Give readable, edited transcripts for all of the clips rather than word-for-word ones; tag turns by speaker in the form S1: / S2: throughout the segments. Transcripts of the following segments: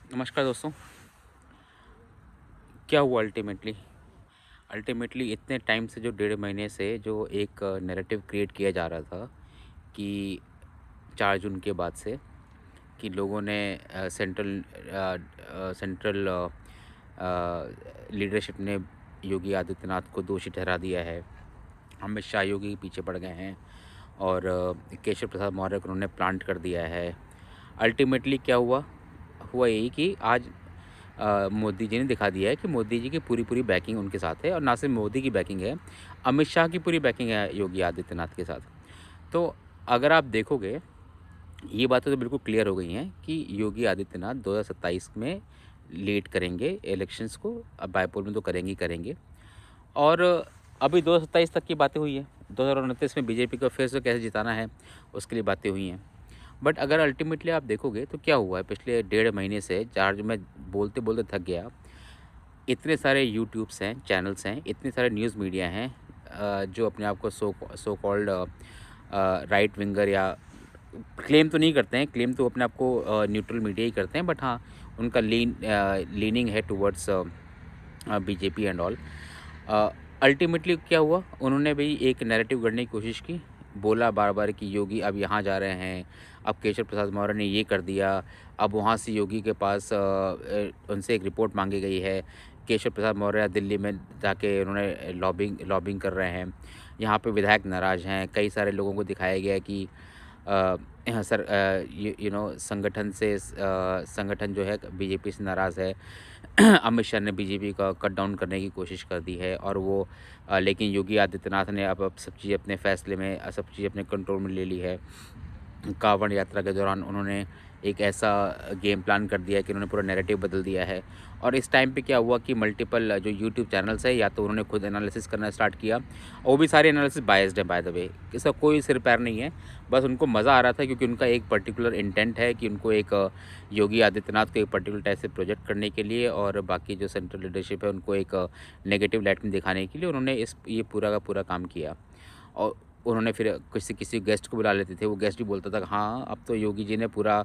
S1: नमस्कार दोस्तों। क्या हुआ अल्टीमेटली अल्टीमेटली इतने टाइम से जो 1.5 महीने से जो एक नैरेटिव क्रिएट किया जा रहा था कि 4 जून के बाद से कि लोगों ने सेंट्रल लीडरशिप ने योगी आदित्यनाथ को दोषी ठहरा दिया है। अमित शाह योगी के पीछे पड़ गए हैं और केशव प्रसाद मौर्य को उन्होंने प्लांट कर दिया है। अल्टीमेटली क्या हुआ हुआ यही कि आज मोदी जी ने दिखा दिया है कि मोदी जी की पूरी पूरी बैकिंग उनके साथ है, और ना सिर्फ मोदी की बैकिंग है, अमित शाह की पूरी बैकिंग है योगी आदित्यनाथ के साथ। तो अगर आप देखोगे, ये बातें तो बिल्कुल क्लियर हो गई हैं कि योगी आदित्यनाथ 2027 में लीड करेंगे इलेक्शंस को। अब बाईपोल में तो करेंगे ही करेंगे। और अभी 2027 तक की बातें हुई हैं, 2029 में बीजेपी को फिर से कैसे जिताना है उसके लिए बातें हुई हैं। बट अगर अल्टीमेटली आप देखोगे तो क्या हुआ है पिछले 1.5 महीने से, चार जो मैं बोलते बोलते थक गया। इतने सारे यूट्यूब्स हैं, चैनल्स हैं, इतने सारे न्यूज़ मीडिया हैं जो अपने आप को सो कॉल्ड राइट विंगर या क्लेम तो नहीं करते हैं, क्लेम तो अपने आप को न्यूट्रल मीडिया ही करते हैं, बट हाँ उनका लीनिंग है towards BJP and all. Ultimately क्या हुआ, उन्होंने भी एक नैरेटिव गढ़ने की कोशिश की। बोला बार बार कि योगी अब यहाँ जा रहे हैं, अब केशव प्रसाद मौर्य ने ये कर दिया, अब वहाँ से योगी के पास उनसे एक रिपोर्ट मांगी गई है। केशव प्रसाद मौर्य दिल्ली में जाके उन्होंने लॉबिंग कर रहे हैं। यहाँ पे विधायक नाराज़ हैं। कई सारे लोगों को दिखाया गया कि यहाँ सर संगठन जो है बीजेपी से नाराज़ है। अमित शाह ने बीजेपी का कट डाउन करने की कोशिश कर दी है, और वो लेकिन योगी आदित्यनाथ ने अब सब चीज़ें अपने फ़ैसले में, सब चीज़ें अपने कंट्रोल में ले ली है। कांवड़ यात्रा के दौरान उन्होंने एक ऐसा गेम प्लान कर दिया है कि उन्होंने पूरा नैरेटिव बदल दिया है। और इस टाइम पे क्या हुआ कि मल्टीपल जो यूट्यूब चैनल्स है, या तो उन्होंने खुद एनालिसिस करना स्टार्ट किया, और वो भी सारे एनालिसिस बायस्ड है बाय द वे, इसका कोई सिर पैर नहीं है। बस उनको मज़ा आ रहा था क्योंकि उनका एक पर्टिकुलर इंटेंट है कि उनको एक योगी आदित्यनाथ को एक पर्टिकुलर टाइप से प्रोजेक्ट करने के लिए, और बाकी जो सेंट्रल लीडरशिप है उनको एक नेगेटिव लाइट में दिखाने के लिए उन्होंने ये पूरा का पूरा काम किया। और उन्होंने फिर किसी किसी गेस्ट को बुला लेते थे, वो गेस्ट भी बोलता था कि हाँ अब तो योगी जी ने पूरा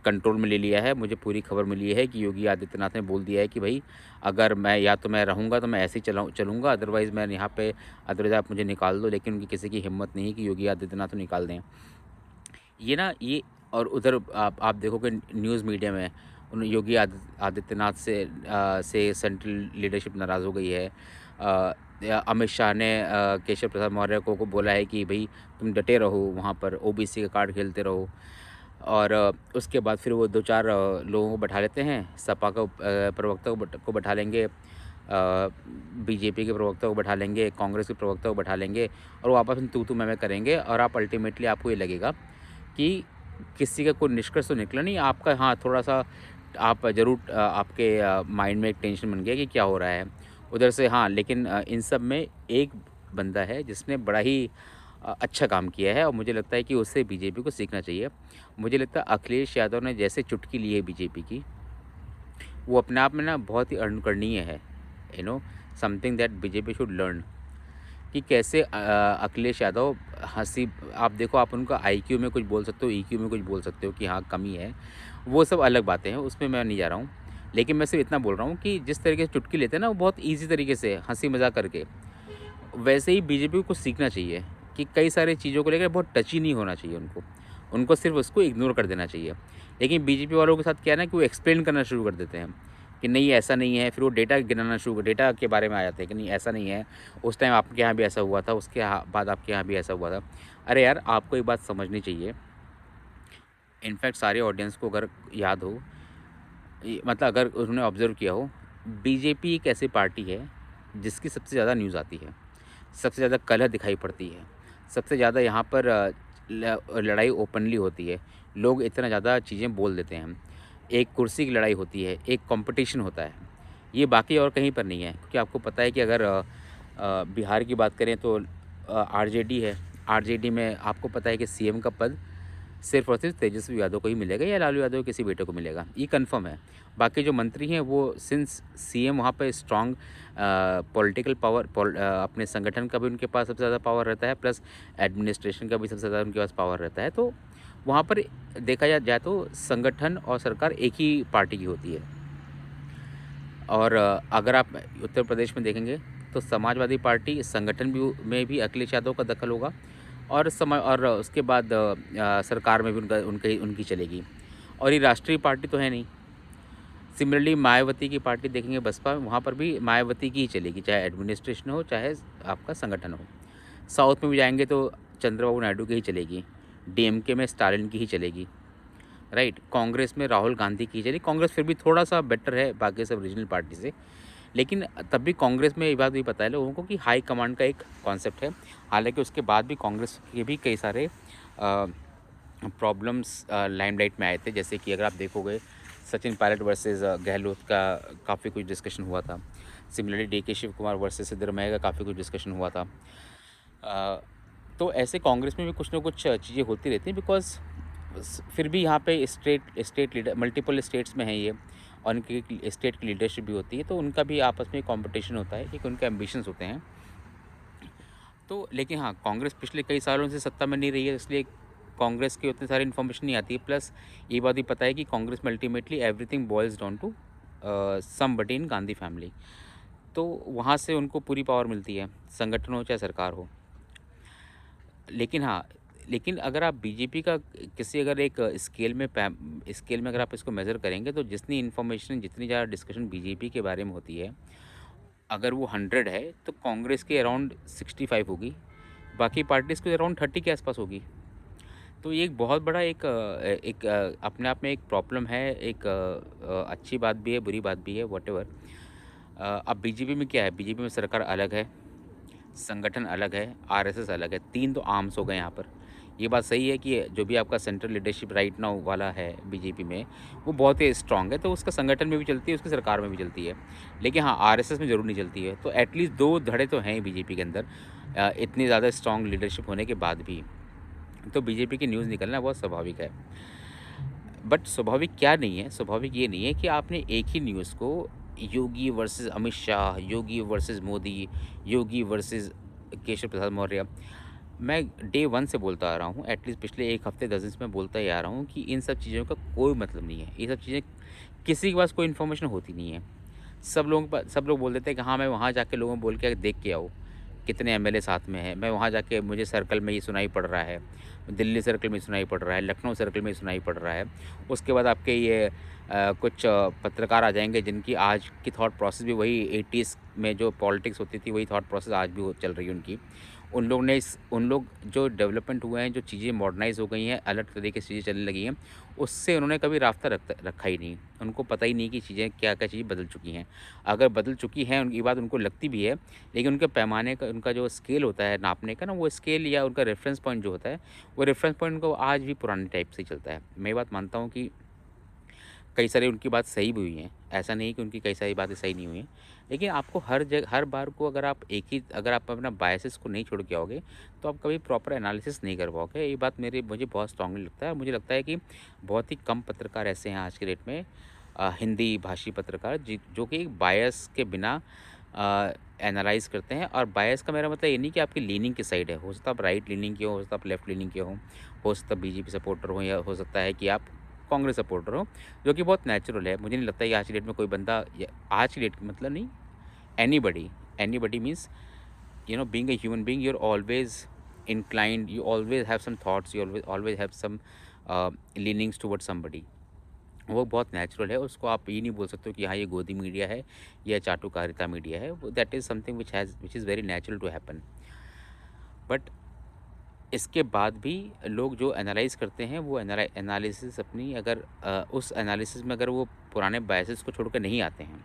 S1: कंट्रोल में ले लिया है। मुझे पूरी खबर मिली है कि योगी आदित्यनाथ ने बोल दिया है कि भाई अगर मैं, या तो मैं रहूँगा तो मैं ऐसे ही चलूँगा, अदरवाइज़ मैं यहाँ पे, अदरवाइज़ आप मुझे निकाल दो। लेकिन उनकी किसी की हिम्मत नहीं है कि योगी आदित्यनाथ को निकाल दें। ये ना ये और उधर आप देखोगे न्यूज़ मीडिया में योगी आदित्यनाथ से सेंट्रल लीडरशिप नाराज़ हो गई है। अमित शाह ने केशव प्रसाद मौर्य को बोला है कि भाई तुम डटे रहो, वहाँ पर ओबीसी का कार्ड खेलते रहो। और उसके बाद फिर वो 2-4 लोगों को बैठा लेते हैं, सपा का प्रवक्ता को बैठा लेंगे, बीजेपी के प्रवक्ता को बैठा लेंगे, कांग्रेस के प्रवक्ता को बैठा लेंगे, और वो आपस में तू मैं करेंगे। और आप अल्टीमेटली आपको ये लगेगा कि किसी का कोई निष्कर्ष तो निकला नहीं आपका। हाँ, थोड़ा-सा आप ज़रूर आपके माइंड में एक टेंशन बन गया कि क्या हो रहा है उधर से। हाँ, लेकिन इन सब में एक बंदा है जिसने बड़ा ही अच्छा काम किया है, और मुझे लगता है कि उससे बीजेपी को सीखना चाहिए। मुझे लगता है अखिलेश यादव ने जैसे चुटकी ली है बीजेपी की, वो अपने आप में ना बहुत ही अनुकरणीय है। You know something that BJP should learn, कि कैसे अखिलेश यादव हँसी, आप देखो, आप उनका आईक्यू में कुछ बोल सकते हो, ईक्यू में कुछ बोल सकते हो कि हाँ कमी है, वो सब अलग बातें हैं, उसमें मैं नहीं जा रहा हूँ। लेकिन मैं सिर्फ इतना बोल रहा हूँ कि जिस तरीके से चुटकी लेते हैं ना वो बहुत ईज़ी तरीके से हँसी मज़ाक करके, वैसे ही बीजेपी को कुछ सीखना चाहिए कि कई सारी चीज़ों को लेकर बहुत टची नहीं होना चाहिए उनको। उनको सिर्फ़ उसको इग्नोर कर देना चाहिए। लेकिन बीजेपी वालों के साथ क्या है ना कि वो एक्सप्लेन करना शुरू कर देते हैं कि नहीं ऐसा नहीं है, फिर वो डेटा गिनाना डेटा के बारे में आ जाते हैं कि नहीं ऐसा नहीं है, उस टाइम आपके यहाँ भी ऐसा हुआ था, उसके बाद आपके यहाँ भी ऐसा हुआ था। अरे यार, आपको एक बात समझनी चाहिए, इनफैक्ट सारे ऑडियंस को अगर याद हो, मतलब अगर उन्होंने ऑब्ज़र्व किया हो, बीजेपी एक ऐसी पार्टी है जिसकी सबसे ज़्यादा न्यूज़ आती है, सबसे ज़्यादा कलह दिखाई पड़ती है, सबसे ज़्यादा यहाँ पर लड़ाई ओपनली होती है, लोग इतना ज़्यादा चीज़ें बोल देते हैं, एक कुर्सी की लड़ाई होती है, एक कंपटीशन होता है। ये बाकी और कहीं पर नहीं है, क्योंकि आपको पता है कि अगर बिहार की बात करें तो आरजेडी है। आरजेडी में आपको पता है कि सीएम का पद सिर्फ़ और सिर्फ तेजस्वी यादव को ही मिलेगा, या लालू यादव के किसी बेटे को मिलेगा, ये कन्फर्म है। बाकी जो मंत्री हैं वो, सिंस सीएम वहाँ पे स्ट्रॉन्ग पॉलिटिकल पावर, अपने संगठन का भी उनके पास सबसे ज़्यादा पावर रहता है, प्लस एडमिनिस्ट्रेशन का भी सबसे ज़्यादा उनके पास पावर रहता है। तो वहाँ पर देखा जाए तो संगठन और सरकार एक ही पार्टी की होती है। और अगर आप उत्तर प्रदेश में देखेंगे तो समाजवादी पार्टी संगठन भी में भी अखिलेश यादव का दखल होगा, और और उसके बाद सरकार में भी उनकी चलेगी, और ये राष्ट्रीय पार्टी तो है नहीं। सिमिलरली मायावती की पार्टी देखेंगे बसपा, वहाँ पर भी मायावती की ही चलेगी, चाहे एडमिनिस्ट्रेशन हो चाहे आपका संगठन हो। साउथ में भी जाएंगे तो चंद्रबाबू नायडू की ही चलेगी, डीएमके में स्टालिन की ही चलेगी, राइट। कांग्रेस में राहुल गांधी की चली। कांग्रेस फिर भी थोड़ा सा बेटर है बाकी सब रीजनल पार्टी से, लेकिन तब भी कांग्रेस में ये बात भी पता है लोगों को कि हाई कमांड का एक कॉन्सेप्ट है। हालांकि उसके बाद भी कांग्रेस के भी कई सारे प्रॉब्लम्स लाइमलाइट में आए थे, जैसे कि अगर आप देखोगे सचिन पायलट वर्सेस गहलोत का काफ़ी कुछ डिस्कशन हुआ था। सिमिलरली डीके शिव कुमार वर्सेस सिद्धरमैया का काफ़ी कुछ डिस्कशन हुआ था। तो ऐसे कांग्रेस में भी कुछ ना कुछ चीज़ें होती रहती हैं, बिकॉज फिर भी यहाँ पे स्टेट लीडर मल्टीपल स्टेट्स में है ये, और उनकी स्टेट की लीडरशिप भी होती है, तो उनका भी आपस में कंपटीशन होता है, एक उनके एम्बिशंस होते हैं। तो लेकिन हाँ, कांग्रेस पिछले कई सालों से सत्ता में नहीं रही है, इसलिए कांग्रेस की उतनी सारी इन्फॉर्मेशन नहीं आती है। प्लस ये बात भी पता है कि कांग्रेस में ultimately everything boils down to somebody in Gandhi family, तो वहाँ से उनको पूरी पावर मिलती है, संगठन हो चाहे सरकार हो। लेकिन हाँ, लेकिन अगर आप बीजेपी का किसी अगर एक स्केल में अगर आप इसको मेज़र करेंगे, तो जितनी इन्फॉर्मेशन, जितनी ज़्यादा डिस्कशन बीजेपी के बारे में होती है, अगर वो 100 है तो कांग्रेस के अराउंड 65 होगी, बाकी पार्टीज़ के अराउंड 30 के आसपास होगी। तो ये एक बहुत बड़ा अपने आप में एक प्रॉब्लम है, एक अच्छी बात भी है, बुरी बात भी है, व्हाटएवर। अब बीजेपी में क्या है, बीजेपी में सरकार अलग है, संगठन अलग है, आरएसएस अलग है, 3 तो आर्म्स हो गए यहाँ पर। ये बात सही है कि जो भी आपका सेंट्रल लीडरशिप राइट नाउ वाला है बीजेपी में, वो बहुत ही स्ट्रांग है, तो उसका संगठन में भी चलती है, उसकी सरकार में भी चलती है। लेकिन हाँ, आरएसएस में ज़रूर नहीं चलती है, तो एटलीस्ट 2 धड़े तो हैं बीजेपी के अंदर, इतनी ज़्यादा स्ट्रांग लीडरशिप होने के बाद भी। तो बीजेपी की न्यूज़ निकलना बहुत स्वाभाविक है। बट स्वाभाविक क्या नहीं है, स्वाभाविक ये नहीं है कि आपने एक ही न्यूज़ को योगी वर्सेस अमित शाह, योगी वर्सेस मोदी, योगी वर्सेस केशव प्रसाद मौर्य, मैं डे 1 से बोलता आ रहा हूँ, एटलीस्ट पिछले 1 हफ्ते 10 दिन से मैं बोलता ही आ रहा हूँ कि इन सब चीज़ों का कोई मतलब नहीं है। ये सब चीज़ें किसी के पास कोई इन्फॉर्मेशन होती नहीं है। सब लोग बोल देते हैं कि हाँ, मैं वहाँ जाके लोगों को बोल के देख के आओ, कितने एमएलए साथ में हैं, मैं वहाँ जाके मुझे सर्कल में ये सुनाई पड़ रहा है, दिल्ली सर्कल में सुनाई पड़ रहा है, लखनऊ सर्कल में सुनाई पड़ रहा है। उसके बाद आपके ये कुछ पत्रकार आ जाएंगे जिनकी आज की थॉट प्रोसेस भी वही 80s में जो पॉलिटिक्स होती थी, वही थॉट प्रोसेस आज भी चल रही है उनकी। उन लोग जो डेवलपमेंट हुए हैं, जो चीज़ें मॉडर्नाइज़ हो गई हैं, अलग तरीके से चीज़ें चलने लगी हैं, उससे उन्होंने कभी राब्ता रखा ही नहीं। उनको पता ही नहीं कि चीज़ें क्या-क्या चीज़ें बदल चुकी हैं। अगर बदल चुकी हैं, उनकी बात उनको लगती भी है, लेकिन उनके पैमाने का, उनका जो स्केल होता है नापने का ना, वो स्केल या उनका रेफ़रेंस पॉइंट जो होता है, वो रेफ़रेंस पॉइंट उनको आज भी पुराने टाइप से ही चलता है। मैं ये बात मानता हूँ कि कई सारी उनकी बात सही भी हुई हैं, ऐसा नहीं कि उनकी कई सारी बातें सही नहीं हुई हैं। लेकिन आपको हर बार को अगर आप अपना बायसेस को नहीं छोड़ के आओगे, तो आप कभी प्रॉपर एनालिसिस नहीं कर पाओगे। ये बात मुझे बहुत स्ट्रांगली लगता है। मुझे लगता है कि बहुत ही कम पत्रकार ऐसे हैं आज के डेट में, हिंदी भाषी पत्रकार जो कि बायस के बिना एनालाइज़ करते हैं। और बायस का मेरा मतलब ये नहीं कि आपकी लीनिंग किस साइड है। हो सकता है आप राइट लीनिंग के हो सकता है आप लेफ्ट लीनिंग के हो सकता है बीजेपी सपोर्टर हो, या हो सकता है कि आप कांग्रेस सपोर्टर हो, जो कि बहुत नेचुरल है। मुझे नहीं लगता कि आज की डेट में कोई बंदा, आज की डेट मतलब नहीं, anybody means being a human being, you are always inclined, you always have some thoughts, you always have some leanings towards somebody। वो बहुत नेचुरल है, उसको आप ये नहीं बोल सकते हो कि हाँ, ये गोदी मीडिया है या चाटुकारिता मीडिया है। That is something which is very natural to happen. But इसके बाद भी लोग जो एनालाइज़ करते हैं, वो एनालिसिस अपनी अगर उस एनालिसिस में अगर वो पुराने बायसेस को छोड़कर नहीं आते हैं।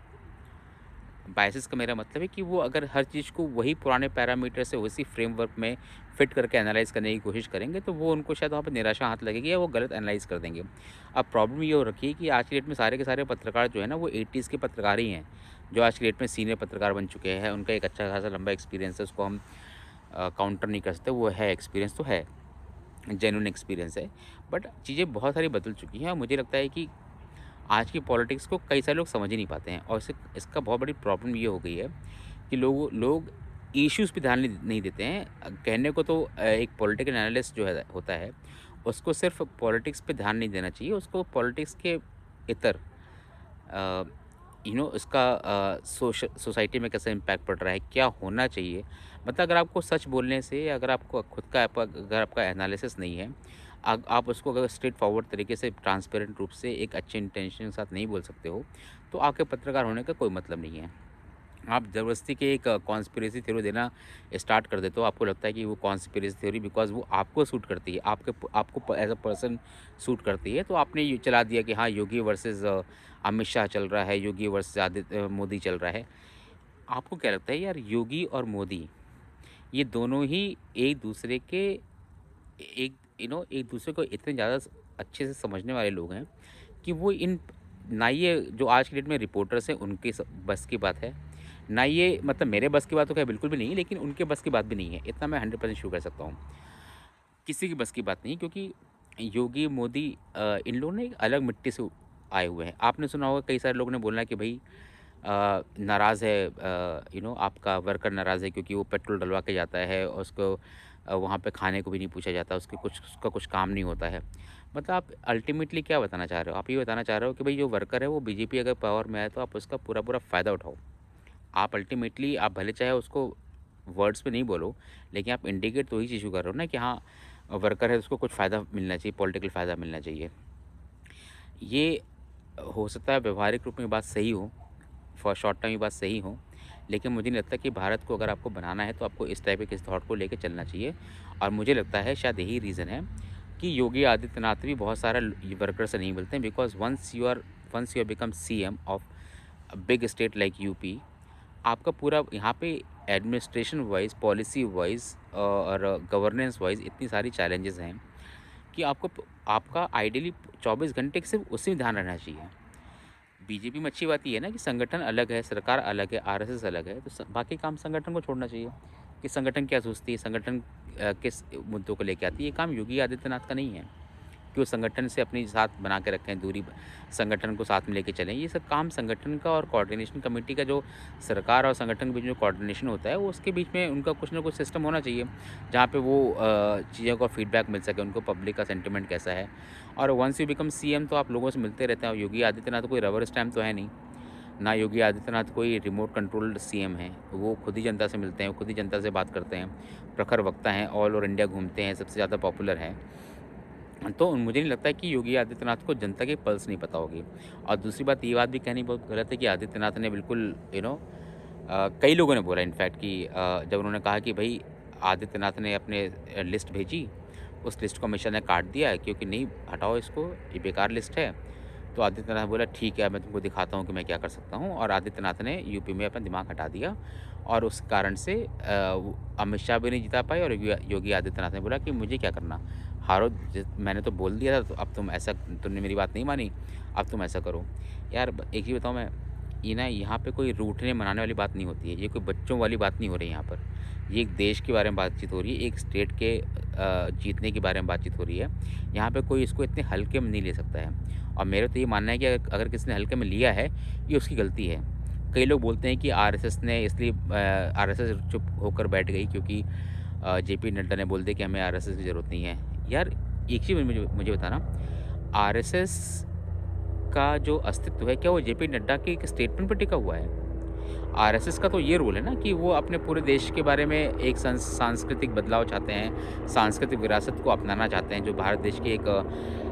S1: बायसेस का मेरा मतलब है कि वो अगर हर चीज़ को वही पुराने पैरामीटर से उसी फ्रेमवर्क में फ़िट करके एनालाइज़ करने की कोशिश करेंगे, तो वो उनको शायद वहाँ पे निराशा हाथ लगेगी या वो गलत एनालाइज़ कर देंगे। अब प्रॉब्लम ये हो रखी है कि आज की डेट में सारे के सारे पत्रकार जो है ना, वो 80s के पत्रकार ही हैं, जो आज की डेट में सीनियर पत्रकार बन चुके हैं। उनका एक अच्छा खासा लंबा एक्सपीरियंस है, उसको हम काउंटर नहीं कर सकते। वो है, एक्सपीरियंस तो है, जेन्युइन एक्सपीरियंस है। बट चीज़ें बहुत सारी बदल चुकी हैं, और मुझे लगता है कि आज की पॉलिटिक्स को कई सारे लोग समझ ही नहीं पाते हैं। और इसका बहुत बड़ी प्रॉब्लम ये हो गई है कि लोग इश्यूज़ पे ध्यान नहीं देते हैं। कहने को तो एक पॉलिटिकल एनालिस्ट जो है होता है, उसको सिर्फ पॉलिटिक्स पे ध्यान नहीं देना चाहिए, उसको पॉलिटिक्स के इतर इसका सोसाइटी में कैसा इम्पैक्ट पड़ रहा है, क्या होना चाहिए। मतलब अगर आपको सच बोलने से, अगर आपको खुद का अगर आपका एनालिसिस नहीं है, आप उसको अगर स्ट्रेट फॉरवर्ड तरीके से ट्रांसपेरेंट रूप से एक अच्छे इंटेंशन के साथ नहीं बोल सकते हो, तो आपके पत्रकार होने का कोई मतलब नहीं है। आप ज़बरदस्ती के एक कॉन्स्पिरेसी थ्योरी देना स्टार्ट कर देते हो, आपको लगता है कि वो कॉन्स्पिरेसी थ्योरी बिकॉज़ वो आपको सूट करती है, आपको एज़ अ पर्सन सूट करती है, तो आपने ये चला दिया कि हाँ, योगी वर्सेस अमित शाह चल रहा है, योगी वर्सेस मोदी चल रहा है। आपको क्या लगता है यार, योगी और मोदी ये दोनों ही एक दूसरे के एक एक दूसरे को इतने ज़्यादा अच्छे से समझने वाले लोग हैं कि वो इन ना ये जो आज की डेट में रिपोर्टर्स हैं उनके बस की बात है, ना ये मतलब मेरे बस की बात तो क्या बिल्कुल भी नहीं है, लेकिन उनके बस की बात भी नहीं है, इतना मैं 100% श्योर कर सकता हूँ। किसी की बस की बात नहीं, क्योंकि योगी मोदी इन लोगों ने एक अलग मिट्टी से आए हुए हैं। आपने सुना होगा कई सारे लोगों ने बोला कि भाई नाराज़ है, आपका वर्कर नाराज़ है क्योंकि वो पेट्रोल डलवा के जाता है और उसको वहाँ पे खाने को भी नहीं पूछा जाता, उसका कुछ काम नहीं होता है। मतलब आप अल्टीमेटली क्या बताना चाह रहे हो? आप ये बताना चाह रहे हो कि भाई जो वर्कर है वो बीजेपी अगर पावर में आए तो आप उसका पूरा फ़ायदा उठाओ। आप अल्टीमेटली आप भले चाहे उसको वर्ड्स में नहीं बोलो, लेकिन आप इंडिकेट तो वही चीज़ को कर रहे हो ना कि हाँ, वर्कर है उसको कुछ फ़ायदा मिलना चाहिए, पॉलिटिकल फ़ायदा मिलना चाहिए। ये हो सकता है व्यावहारिक रूप में बात सही हो, फॉर शॉर्ट टर्म ये बात सही हो, लेकिन मुझे नहीं लगता कि भारत को अगर आपको बनाना है तो आपको इस टाइप के इस थॉट को लेके चलना चाहिए। और मुझे लगता है शायद यही रीज़न है कि योगी आदित्यनाथ भी बहुत सारा वर्कर से नहीं मिलते हैं, because once you become CM of big state like UP, आपका पूरा यहाँ पे एडमिनिस्ट्रेशन वाइज, पॉलिसी वाइज और गवर्नेंस वाइज इतनी सारी चैलेंजेस हैं कि आपका आइडियली 24 घंटे सिर्फ उसी में ध्यान रहना चाहिए। बीजेपी में अच्छी बात ये है ना कि संगठन अलग है, सरकार अलग है, आरएसएस अलग है, तो बाकी काम संगठन को छोड़ना चाहिए कि संगठन क्या सोचती है, संगठन किस मुद्दों को लेके आती है। ये काम योगी आदित्यनाथ का नहीं है कि वो संगठन से अपनी साथ बना के रखें दूरी, संगठन को साथ में लेके चलें। ये सब काम संगठन का और कोऑर्डिनेशन कमेटी का, जो सरकार और संगठन के बीच में कोऑर्डिनेशन होता है, वो उसके बीच में उनका कुछ ना कुछ सिस्टम होना चाहिए जहाँ पे वो चीज़ों का फीडबैक मिल सके, उनको पब्लिक का सेंटिमेंट कैसा है। और वंस यू बिकम सीएम तो आप लोगों से मिलते रहते हैं। और योगी आदित्यनाथ कोई रबर स्टैम्प तो है नहीं, ना योगी आदित्यनाथ कोई रिमोट कंट्रोल्ड सीएम है। वो खुद ही जनता से मिलते हैं, खुद ही जनता से बात करते हैं, प्रखर वक्ता हैं, ऑल ओवर इंडिया घूमते हैं, सबसे ज़्यादा पॉपुलर हैं। तो मुझे नहीं लगता है कि योगी आदित्यनाथ को जनता की पल्स नहीं पता होगी। और दूसरी बात, ये बात भी कहनी बहुत गलत है कि आदित्यनाथ ने बिल्कुल कई लोगों ने बोला इनफैक्ट कि जब उन्होंने कहा कि भाई आदित्यनाथ ने अपने लिस्ट भेजी, उस लिस्ट को अमित शाह ने काट दिया है क्योंकि नहीं, हटाओ इसको, ये बेकार लिस्ट है। तो आदित्यनाथ बोला ठीक है, मैं तुमको दिखाता हूँ कि मैं क्या कर सकता हूँ, और आदित्यनाथ ने यूपी में अपना दिमाग हटा दिया। और उस कारण से अमित शाह भी नहीं जिता पाए, और योगी आदित्यनाथ ने बोला कि मुझे क्या करना, हारो, मैंने तो बोल दिया था, तो अब तुम ऐसा, तुमने मेरी बात नहीं मानी, अब तुम ऐसा करो। यार एक ही बताऊँ मैं, ये ना यहाँ पे कोई रूठने मनाने वाली बात नहीं होती है, ये कोई बच्चों वाली बात नहीं हो रही है यहाँ पर। ये एक देश के बारे में बातचीत हो रही है, एक स्टेट के जीतने के बारे में बातचीत हो रही है। यहाँ पे कोई इसको इतने हल्के में नहीं ले सकता है। और मेरा तो ये मानना है कि अगर किसी ने हल्के में लिया है, ये उसकी गलती है। कई लोग बोलते हैं कि आरएसएस ने इसलिए आरएसएस चुप होकर बैठ गई क्योंकि जेपी नड्डा ने बोल दिया कि हमें आरएसएस की ज़रूरत नहीं है। यार एक चीज़ मुझे मुझे बताना, आरएसएस का जो अस्तित्व है, क्या वो जेपी नड्डा के एक स्टेटमेंट पर टिका हुआ है? आरएसएस का तो ये रोल है ना कि वो अपने पूरे देश के बारे में एक सांस्कृतिक बदलाव चाहते हैं, सांस्कृतिक विरासत को अपनाना चाहते हैं, जो भारत देश की एक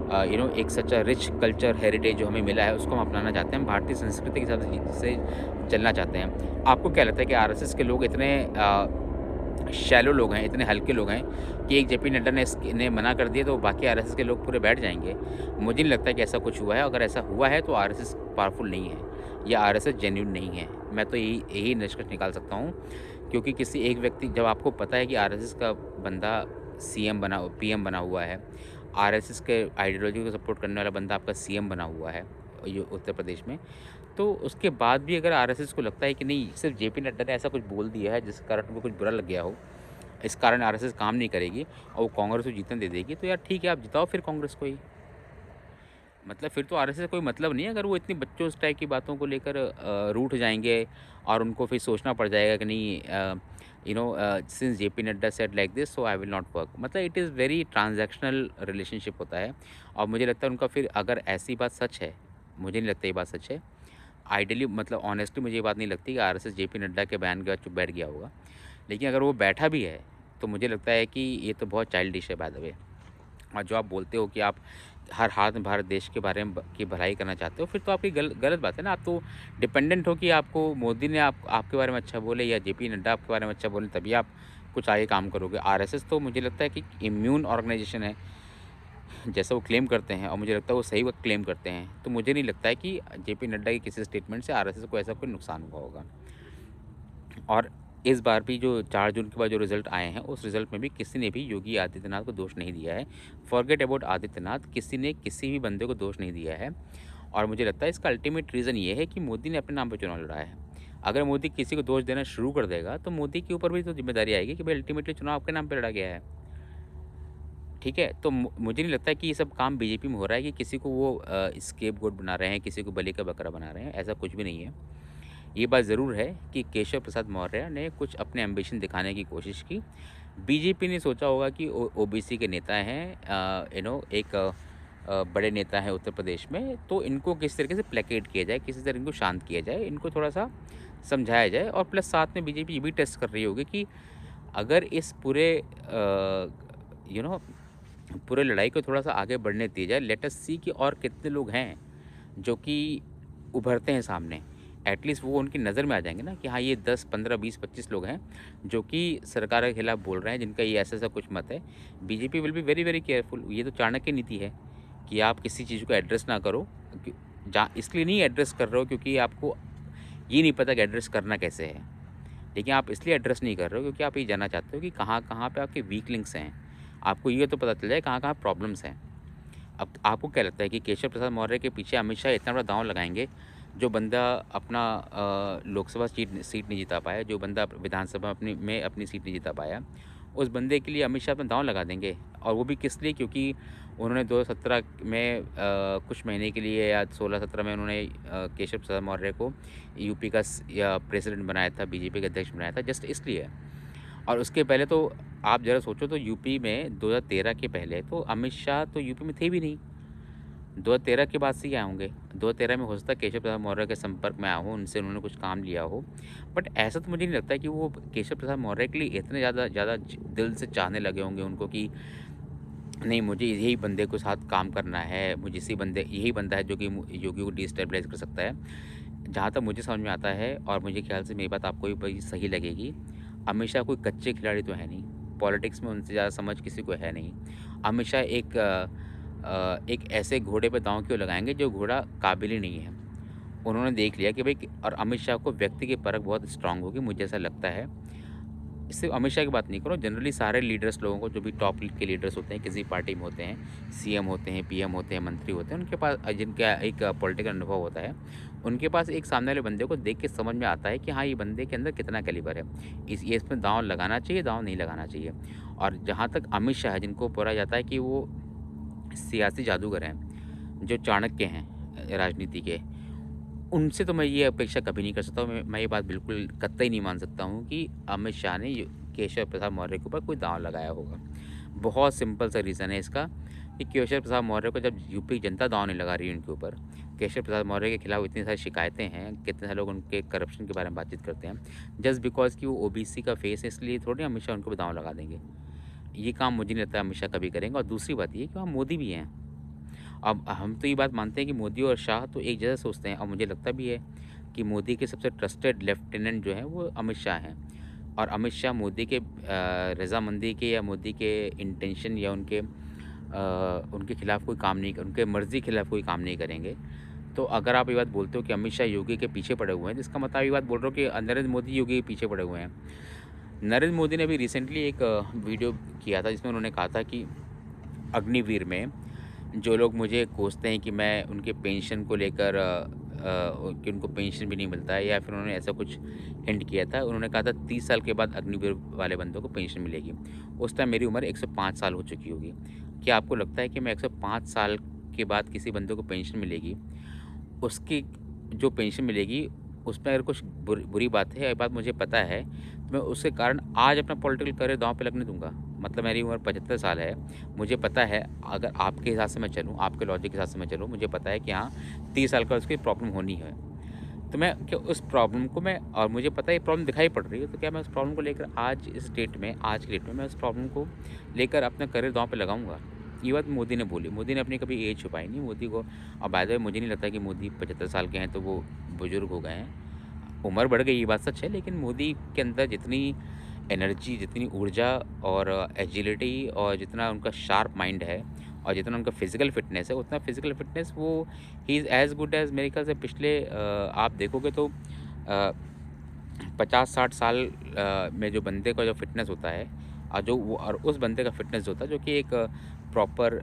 S1: एक सच रिच कल्चर हेरिटेज जो हमें मिला है, उसको हम अपनाना चाहते हैं, हम भारतीय संस्कृति के हिसाब से चलना चाहते हैं। आपको क्या लगता है कि आरएसएस के लोग इतने शैलो लोग हैं, इतने हल्के लोग हैं कि एक जेपी नड्डा ने मना कर दिया तो बाकी आरएसएस के लोग पूरे बैठ जाएँगे? मुझे नहीं लगता कि ऐसा कुछ हुआ है। अगर ऐसा हुआ है तो आरएसएस पावरफुल नहीं है, या आरएसएस जेन्युइन नहीं है। मैं तो यही यही निष्कर्ष निकाल सकता हूँ, क्योंकि किसी एक व्यक्ति, जब आपको पता है कि आरएसएस का बंदा पीएम बना हुआ है, आरएसएस के आइडियोलॉजी को सपोर्ट करने वाला बंदा आपका सीएम बना हुआ है ये उत्तर प्रदेश में, तो उसके बाद भी अगर आरएसएस को लगता है कि नहीं, सिर्फ जेपी नड्डा ने ऐसा कुछ बोल दिया है जिस कारण उनको कुछ बुरा लग गया हो, इस कारण आरएसएस काम नहीं करेगी और वो कांग्रेस को जीतने दे देगी, तो यार ठीक है, आप जिताओ फिर कांग्रेस को ही। मतलब फिर तो आरएसएस से कोई मतलब नहीं है, अगर वो इतनी बच्चों उस टाइप की बातों को लेकर रूठ जाएँगे और उनको फिर सोचना पड़ जाएगा कि नहीं, since JP Nadda said like this so I will not work. मतलब it is very transactional relationship होता है और मुझे लगता है उनका फिर अगर ऐसी बात सच है, मुझे नहीं लगता ये बात सच है। आइडियली मतलब ऑनेस्टली मुझे ये बात नहीं लगती कि आरएसएस जेपी नड्डा के बयान के बाद चुप बैठ गया होगा। लेकिन अगर वो बैठा भी है, तो मुझे लगता है कि ये तो बहुत चाइल्डिश है बाय द वे। और जो आप बोलते हो कि आप हर हाथ में भारत देश के बारे में की भलाई करना चाहते हो, फिर तो आपकी गलत बात है ना। आप तो डिपेंडेंट हो कि आपको मोदी ने आपके बारे में अच्छा बोले या जेपी नड्डा आपके बारे में अच्छा बोले, तभी आप कुछ आगे काम करोगे। आरएसएस तो मुझे लगता है कि इम्यून ऑर्गेनाइजेशन है, जैसा वो क्लेम करते हैं, और मुझे लगता है वो सही वक्त क्लेम करते हैं। तो मुझे नहीं लगता है कि जेपी नड्डा के किसी स्टेटमेंट से आरएसएस को ऐसा कोई नुकसान हुआ होगा। और इस बार भी जो 4 जून के बाद जो रिज़ल्ट आए हैं, उस रिज़ल्ट में भी किसी ने भी योगी आदित्यनाथ को दोष नहीं दिया है। फॉरगेट अबाउट आदित्यनाथ, किसी ने किसी भी बंदे को दोष नहीं दिया है। और मुझे लगता है इसका अल्टीमेट रीज़न ये है कि मोदी ने अपने नाम पे चुनाव लड़ा है। अगर मोदी किसी को दोष देना शुरू कर देगा, तो मोदी के ऊपर भी तो ज़िम्मेदारी आएगी कि भाई अल्टीमेटली चुनाव आपके नाम पे लड़ा गया है। ठीक है? तो मुझे नहीं लगता कि ये सब काम बीजेपी में हो रहा है कि किसी को वो स्केपगोट बना रहे हैं, किसी को बलि का बकरा बना रहे हैं, ऐसा कुछ भी नहीं है। ये बात ज़रूर है कि केशव प्रसाद मौर्य ने कुछ अपने एम्बिशन दिखाने की कोशिश की। बीजेपी ने सोचा होगा कि ओबीसी के नेता हैं, एक बड़े नेता हैं उत्तर प्रदेश में, तो इनको किस तरीके से प्लेकेट किया जाए, किसी तरह इनको शांत किया जाए, इनको थोड़ा-सा समझाया जाए। और प्लस साथ में बीजेपी ये भी टेस्ट कर रही होगी कि अगर इस यू नो पूरे लड़ाई को थोड़ा-सा आगे बढ़ने दिया जाए, लेट अस सी कि और कितने लोग हैं जो कि उभरते हैं सामने। एटलीस्ट वो उनकी नज़र में आ जाएँगे ना कि हाँ, ये 10, 15, 20, 25 लोग हैं जो कि सरकार के खिलाफ बोल रहे हैं, जिनका ये ऐसा-ऐसा कुछ मत है। BJP will be very, very careful. ये तो चाणक्य नीति है कि आप किसी चीज़ को एड्रेस ना करो, क्योंकि जहाँ इसलिए नहीं एड्रेस कर रहे हो क्योंकि आपको ये नहीं पता कि एड्रेस करना कैसे है। लेकिन आप इसलिए एड्रेस नहीं कर रहे हो क्योंकि आप ये जानना चाहते हो कि कहाँ-कहाँ पे आपके वीक लिंक्स हैं। आपको ये तो पता चल जाए कहाँ-कहाँ प्रॉब्लम्स हैं। अब आपको क्या लगता है कि केशव प्रसाद मौर्य के पीछे अमित शाह इतना बड़ा दाँव लगाएँगे, जो बंदा अपना लोकसभा सीट नहीं जीता पाया, जो बंदा विधानसभा अपनी सीट नहीं जीता पाया, उस बंदे के लिए अमित शाह अपना दाँव लगा देंगे? और वो भी किस लिए? क्योंकि उन्होंने 2017 में कुछ महीने के लिए या 16-17 में उन्होंने केशव प्रसाद मौर्य को यूपी का प्रेसिडेंट बनाया था, बीजेपी का अध्यक्ष बनाया था, जस्ट इसलिए। और उसके पहले तो आप ज़रा सोचो, तो यूपी में 2013 के पहले तो अमित शाह तो यूपी में थे भी नहीं। 2013 के बाद से ही आए होंगे। 2013 में हो सकता है केशव प्रसाद मौर्य के संपर्क में आया हो, उनसे उन्होंने कुछ काम लिया हो। बट ऐसा तो मुझे नहीं लगता कि वो केशव प्रसाद मौर्य के लिए इतने ज़्यादा ज़्यादा दिल से चाहने लगे होंगे उनको कि नहीं, मुझे यही बंदे के साथ काम करना है, मुझे यही बंदा है जो कि योगी को डिस्टेबलाइज़ कर सकता है। जहाँ तक मुझे समझ में आता है और मुझे ख्याल से मेरी बात आपको भी बड़ी सही लगेगी, अमित शाह कोई कच्चे खिलाड़ी तो है नहीं। पॉलिटिक्स में उनसे ज़्यादा समझ किसी को है नहीं। अमित शाह एक ऐसे घोड़े पे दाँव क्यों लगाएँगे जो घोड़ा काबिल ही नहीं है। उन्होंने देख लिया कि भई, और अमित शाह को व्यक्ति की परख बहुत स्ट्रॉन्ग होगी, मुझे ऐसा लगता है। सिर्फ़ अमित शाह की बात नहीं कर रहा हूँ, जनरली सारे लीडर्स लोगों को, जो भी टॉप के लीडर्स होते हैं, किसी पार्टी में होते हैं, सीएम होते हैं, पीएम होते हैं, मंत्री होते हैं, उनके पास जिनका एक पॉलिटिकल अनुभव होता है, उनके पास एक सामने वाले बंदे को देख के समझ में आता है कि हाँ, ये बंदे के अंदर कितना कैलिबर है। ये इसमें दाँव लगाना चाहिए, दाँव नहीं लगाना चाहिए। और जहाँ तक अमित शाह है, जिनको बोला जाता है कि वो सियासी जादूगर हैं, जो चाणक्य हैं राजनीति के, उनसे तो मैं ये अपेक्षा कभी नहीं कर सकता हूँ। मैं ये बात बिल्कुल कतई नहीं मान सकता हूँ कि अमित शाह ने केशव प्रसाद मौर्य के ऊपर कोई दाँव लगाया होगा। बहुत सिंपल सा रीज़न है इसका कि केशव प्रसाद मौर्य को जब यूपी की जनता दाँव नहीं लगा रही है उनके ऊपर, केशव प्रसाद मौर्य के खिलाफ इतनी सारी शिकायतें हैं, कितने सारे लोग उनके करप्शन के बारे में बातचीत करते हैं। जस्ट बिकॉज़ कि वो ओबीसी का फेस है, इसलिए थोड़ी अमित शाह उनको भी दाँव लगा देंगे। ये काम मुझे नहीं लगता अमित शाह कभी करेंगे। और दूसरी बात ये कि वहाँ मोदी भी हैं। अब हम तो ये बात मानते हैं कि मोदी और शाह तो एक जैसा सोचते हैं, और मुझे लगता भी है कि मोदी के सबसे ट्रस्टेड लेफ्टिनेंट जो हैं वो अमित शाह हैं। और अमित शाह मोदी के रज़ामंदी के या मोदी के इंटेंशन या उनके खिलाफ कोई काम नहीं, उनके मर्ज़ी के खिलाफ कोई काम नहीं करेंगे। तो अगर आप ये बात बोलते हो कि अमित शाह योगी के पीछे पड़े हुए हैं, तो इसका मतलब आप ये बात बोल रहे हो कि नरेंद्र मोदी योगी के पीछे पड़े हुए हैं। नरेंद्र मोदी ने अभी रिसेंटली एक वीडियो किया था जिसमें उन्होंने कहा था कि अग्निवीर में जो लोग मुझे कोसते हैं कि मैं उनके पेंशन को लेकर कि उनको पेंशन भी नहीं मिलता है, या फिर उन्होंने ऐसा कुछ हिंट किया था। उन्होंने कहा था 30 साल के बाद अग्निवीर वाले बंदों को पेंशन मिलेगी। उस टाइम मेरी उम्र 105 साल हो चुकी होगी। क्या आपको लगता है कि मैं 105 साल के बाद किसी बंदे को पेंशन मिलेगी, उसकी जो पेंशन मिलेगी उसमें अगर कुछ बुरी बात है, ये बात मुझे पता है, तो मैं उसके कारण आज अपना पॉलिटिकल करियर दाँव पे लगने दूँगा। मतलब मेरी उम्र 75 साल है, मुझे पता है अगर आपके हिसाब से मैं चलूँ, आपके लॉजिक के हिसाब से मैं चलूँ, मुझे पता है कि हाँ, 30 साल का उसकी प्रॉब्लम होनी है। तो मैं क्या उस प्रॉब्लम को मैं और मुझे पता है ये प्रॉब्लम दिखाई पड़ रही है, तो क्या मैं उस प्रॉब्लम को लेकर आज की डेट में मैं उस प्रॉब्लम को लेकर अपना करियर दाँव पे लगाऊँगा? ये बात मोदी ने बोली। मोदी ने अपनी कभी एज छुपाई नहीं। मोदी को और बाय द वे मुझे नहीं लगता कि मोदी 75 साल के हैं तो वो बुज़ुर्ग हो गए हैं। उम्र बढ़ गई ये बात सच है, लेकिन मोदी के अंदर जितनी एनर्जी, जितनी ऊर्जा और एजिलिटी और जितना उनका शार्प माइंड है और जितना उनका फिज़िकल फ़िटनेस है, उतना फिज़िकल फ़िटनेस वो he is as good as मेरे ख़्याल से पिछले आप देखोगे तो 50-60 साल में जो बंदे का जो फ़िटनेस होता है और उस बंदे का फ़िटनेस जो होता है जो कि एक प्रॉपर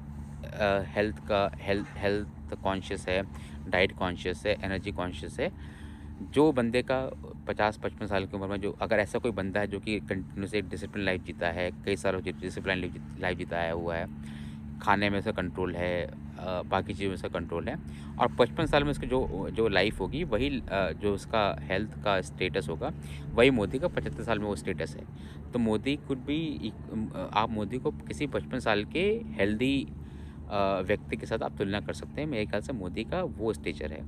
S1: हेल्थ कॉन्शियस है, डाइट कॉन्शियस है, एनर्जी कॉन्शियस है। जो बंदे का 50-55 साल की उम्र में जो अगर ऐसा कोई बंदा है जो कि कंटिन्यूअसली एक डिसिप्लिन लाइफ़ जीता है, कई सालों की डिसिप्लिन लाइफ़ जिताया हुआ है, खाने में उसका कंट्रोल है, बाकी चीज़ों में उसका कंट्रोल है और 55 साल में उसकी जो जो लाइफ़ होगी वही जो उसका हेल्थ का स्टेटस होगा, वही मोदी का 75 साल में वो स्टेटस है। तो मोदी कुड बी आप मोदी को किसी 55 साल के हेल्दी व्यक्ति के साथ आप तुलना कर सकते हैं। मेरे ख़्याल से मोदी का वो स्टेचर है।